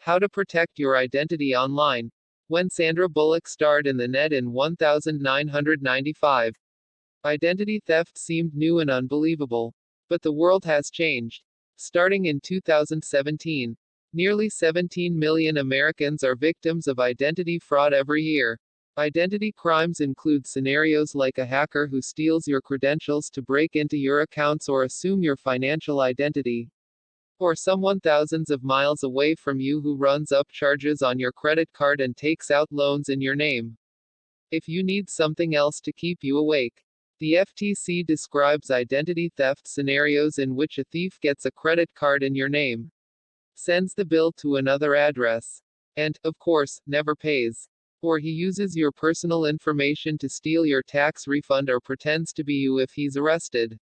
How to protect your identity online. When Sandra Bullock starred in the net in 1995, identity theft seemed new and unbelievable. But the world has changed. Starting in 2017, nearly 17 million Americans are victims of identity fraud every year. Identity crimes include scenarios like a hacker who steals your credentials to break into your accounts or assume your financial identity, or someone thousands of miles away from you who runs up charges on your credit card and takes out loans in your name. If you need something else to keep you awake, the FTC describes identity theft scenarios in which a thief gets a credit card in your name, sends the bill to another address, and, of course, never pays. Or he uses your personal information to steal your tax refund or pretends to be you if he's arrested.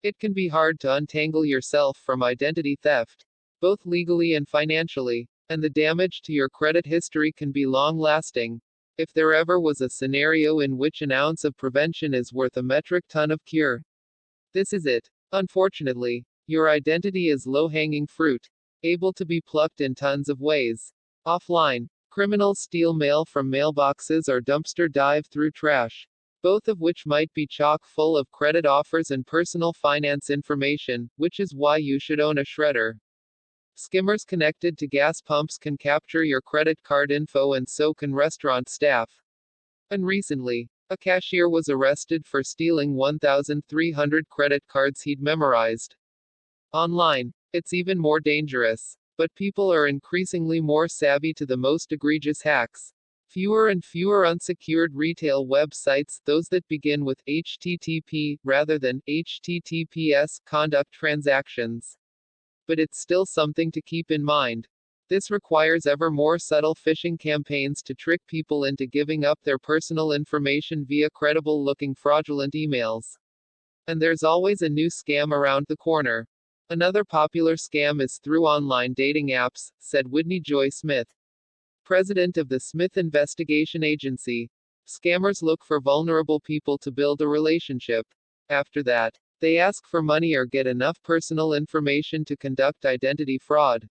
It can be hard to untangle yourself from identity theft, both legally and financially, and the damage to your credit history can be long-lasting. If there ever was a scenario in which an ounce of prevention is worth a metric ton of cure, this is it. Unfortunately, your identity is low-hanging fruit, able to be plucked in tons of ways. Offline, criminals steal mail from mailboxes or dumpster dive through trash, both of which might be chock full of credit offers and personal finance information, which is why you should own a shredder. Skimmers connected to gas pumps can capture your credit card info, and so can restaurant staff. And recently, a cashier was arrested for stealing 1,300 credit cards he'd memorized. Online, it's even more dangerous. But people are increasingly more savvy to the most egregious hacks. Fewer and fewer unsecured retail websites, those that begin with HTTP, rather than HTTPS, conduct transactions. But it's still something to keep in mind. This requires ever more subtle phishing campaigns to trick people into giving up their personal information via credible-looking fraudulent emails. And there's always a new scam around the corner. Another popular scam is through online dating apps, said Whitney Joy Smith, president of the Smith Investigation Agency. Scammers look for vulnerable people to build a relationship. After that, they ask for money or get enough personal information to conduct identity fraud.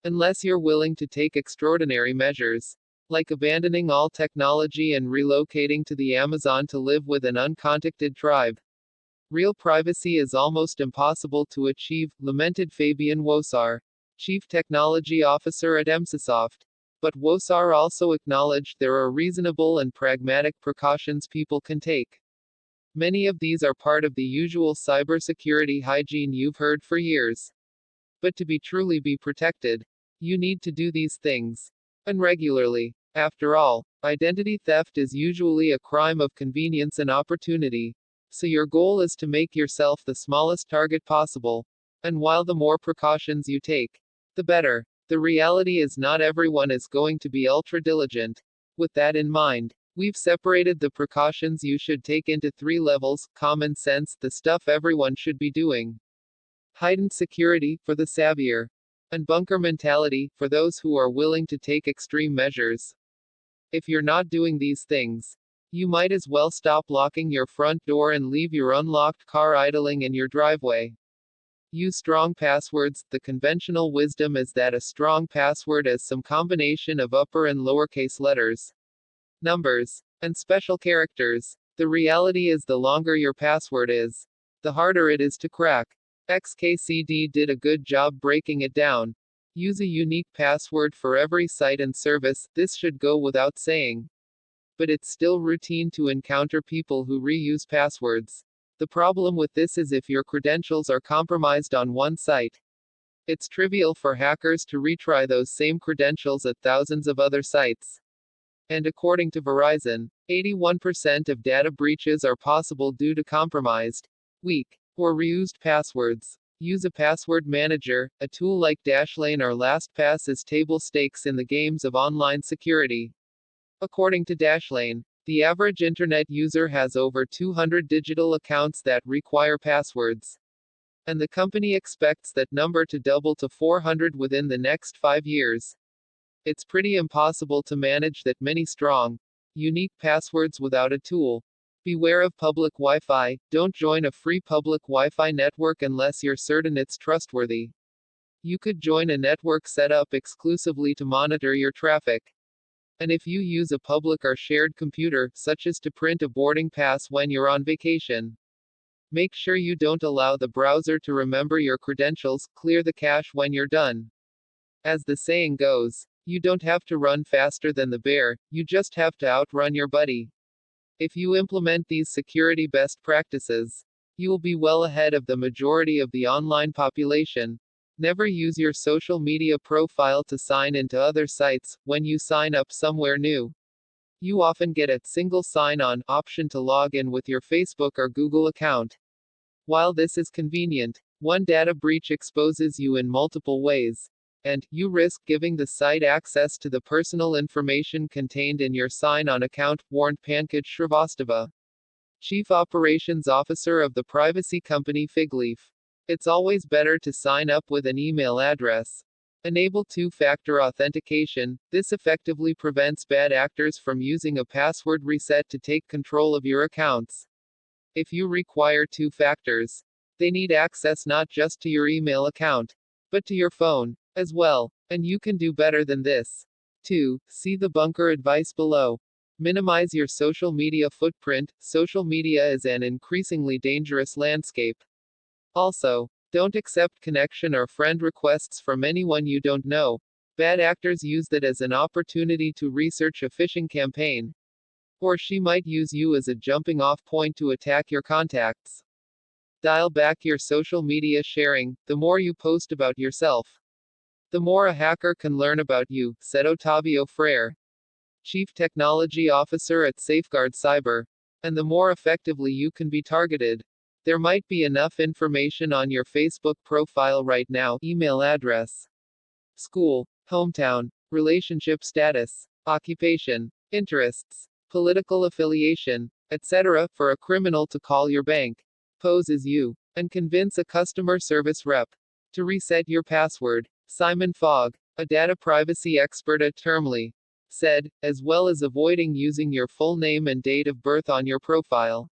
Unless you're willing to take extraordinary measures, like abandoning all technology and relocating to the Amazon to live with an uncontacted tribe, real privacy is almost impossible to achieve, lamented Fabian Wosar, chief technology officer at Emsisoft. But Wosar also acknowledged there are reasonable and pragmatic precautions people can take. Many of these are part of the usual cybersecurity hygiene you've heard for years. But to truly be protected, you need to do these things. And regularly. After all, identity theft is usually a crime of convenience and opportunity. So your goal is to make yourself the smallest target possible. And while the more precautions you take, the better. The reality is not everyone is going to be ultra diligent. With that in mind, we've separated the precautions you should take into 3 levels: common sense, the stuff everyone should be doing; heightened security, for the savvier; and bunker mentality, for those who are willing to take extreme measures. If you're not doing these things, you might as well stop locking your front door and leave your unlocked car idling in your driveway. Use strong passwords. The conventional wisdom is that a strong password is some combination of upper and lowercase letters, numbers, and special characters. The reality is the longer your password is, the harder it is to crack. XKCD did a good job breaking it down. Use a unique password for every site and service. This should go without saying. But it's still routine to encounter people who reuse passwords. The problem with this is if your credentials are compromised on one site, it's trivial for hackers to retry those same credentials at thousands of other sites. And according to Verizon, 81% of data breaches are possible due to compromised, weak, or reused passwords. Use a password manager. A tool like Dashlane or LastPass is table stakes in the games of online security. According to Dashlane, the average internet user has over 200 digital accounts that require passwords. And the company expects that number to double to 400 within the next 5 years. It's pretty impossible to manage that many strong, unique passwords without a tool. Beware of public Wi-Fi. Don't join a free public Wi-Fi network unless you're certain it's trustworthy. You could join a network set up exclusively to monitor your traffic. And if you use a public or shared computer, such as to print a boarding pass when you're on vacation, make sure you don't allow the browser to remember your credentials, clear the cache when you're done. As the saying goes, you don't have to run faster than the bear, you just have to outrun your buddy. If you implement these security best practices, you will be well ahead of the majority of the online population. Never use your social media profile to sign into other sites when you sign up somewhere new. You often get a single sign-on option to log in with your Facebook or Google account. While this is convenient, one data breach exposes you in multiple ways, and you risk giving the site access to the personal information contained in your sign-on account, warned Pankaj Shrivastava, Chief Operations Officer of the privacy company Figleaf. It's always better to sign up with an email address. Enable two-factor authentication. This effectively prevents bad actors from using a password reset to take control of your accounts. If you require two factors, they need access not just to your email account, but to your phone as well. And you can do better than this. 2. See the bunker advice below. Minimize your social media footprint. Social media is an increasingly dangerous landscape. Also, don't accept connection or friend requests from anyone you don't know. Bad actors use that as an opportunity to research a phishing campaign. Or she might use you as a jumping off point to attack your contacts. Dial back your social media sharing. The more you post about yourself, the more a hacker can learn about you, said Ottavio Freire, Chief Technology Officer at Safeguard Cyber. And the more effectively you can be targeted. There might be enough information on your Facebook profile right now: email address, school, hometown, relationship status, occupation, interests, political affiliation, etc., for a criminal to call your bank, pose as you, and convince a customer service rep to reset your password. Simon Fogg, a data privacy expert at Termly, said, as well as avoiding using your full name and date of birth on your profile.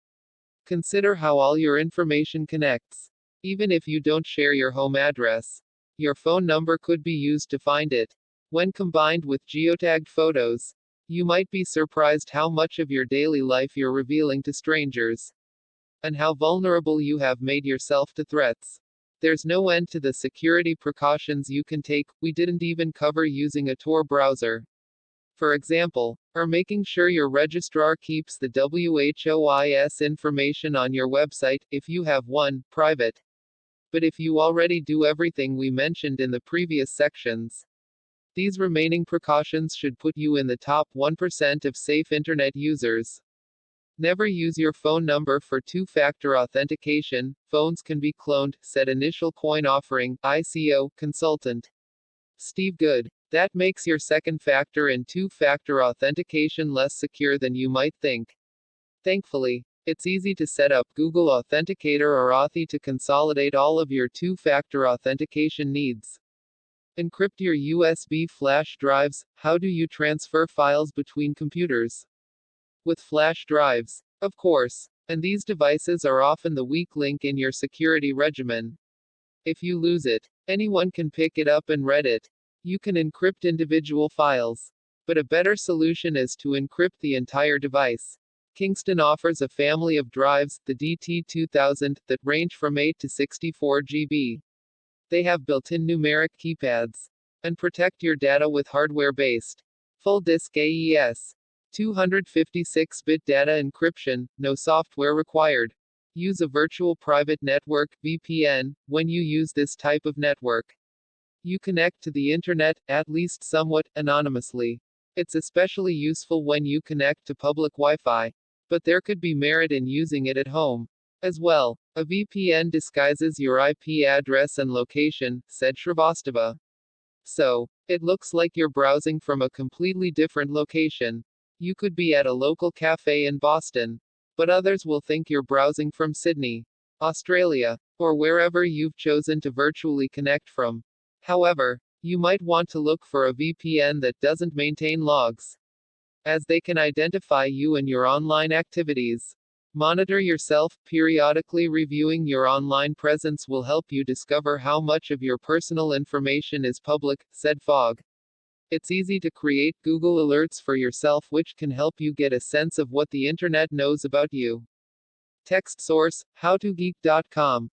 Consider how all your information connects. Even if you don't share your home address, your phone number could be used to find it. When combined with geotagged photos, you might be surprised how much of your daily life you're revealing to strangers, and how vulnerable you have made yourself to threats. There's no end to the security precautions you can take. We didn't even cover using a Tor browser, for example, or making sure your registrar keeps the WHOIS information on your website, if you have one, private. But if you already do everything we mentioned in the previous sections, these remaining precautions should put you in the top 1% of safe internet users. Never use your phone number for two-factor authentication. Phones can be cloned, said Initial Coin Offering, ICO, consultant Steve Good. That makes your second factor and two-factor authentication less secure than you might think. Thankfully, it's easy to set up Google Authenticator or Authy to consolidate all of your two-factor authentication needs. Encrypt your USB flash drives. How do you transfer files between computers? With flash drives, of course. And these devices are often the weak link in your security regimen. If you lose it, anyone can pick it up and read it. You can encrypt individual files. But a better solution is to encrypt the entire device. Kingston offers a family of drives, the DT2000, that range from 8 to 64 GB. They have built-in numeric keypads and protect your data with hardware-based full disk AES 256-bit data encryption, no software required. Use a virtual private network (VPN) when you use this type of network. You connect to the internet, at least somewhat, anonymously. It's especially useful when you connect to public Wi-Fi, but there could be merit in using it at home as well. A VPN disguises your IP address and location, said Shrivastava. So, it looks like you're browsing from a completely different location. You could be at a local cafe in Boston, but others will think you're browsing from Sydney, Australia, or wherever you've chosen to virtually connect from. However, you might want to look for a VPN that doesn't maintain logs, as they can identify you and your online activities. Monitor yourself. Periodically reviewing your online presence will help you discover how much of your personal information is public, said Fogg. It's easy to create Google Alerts for yourself, which can help you get a sense of what the internet knows about you. Text source: howtogeek.com.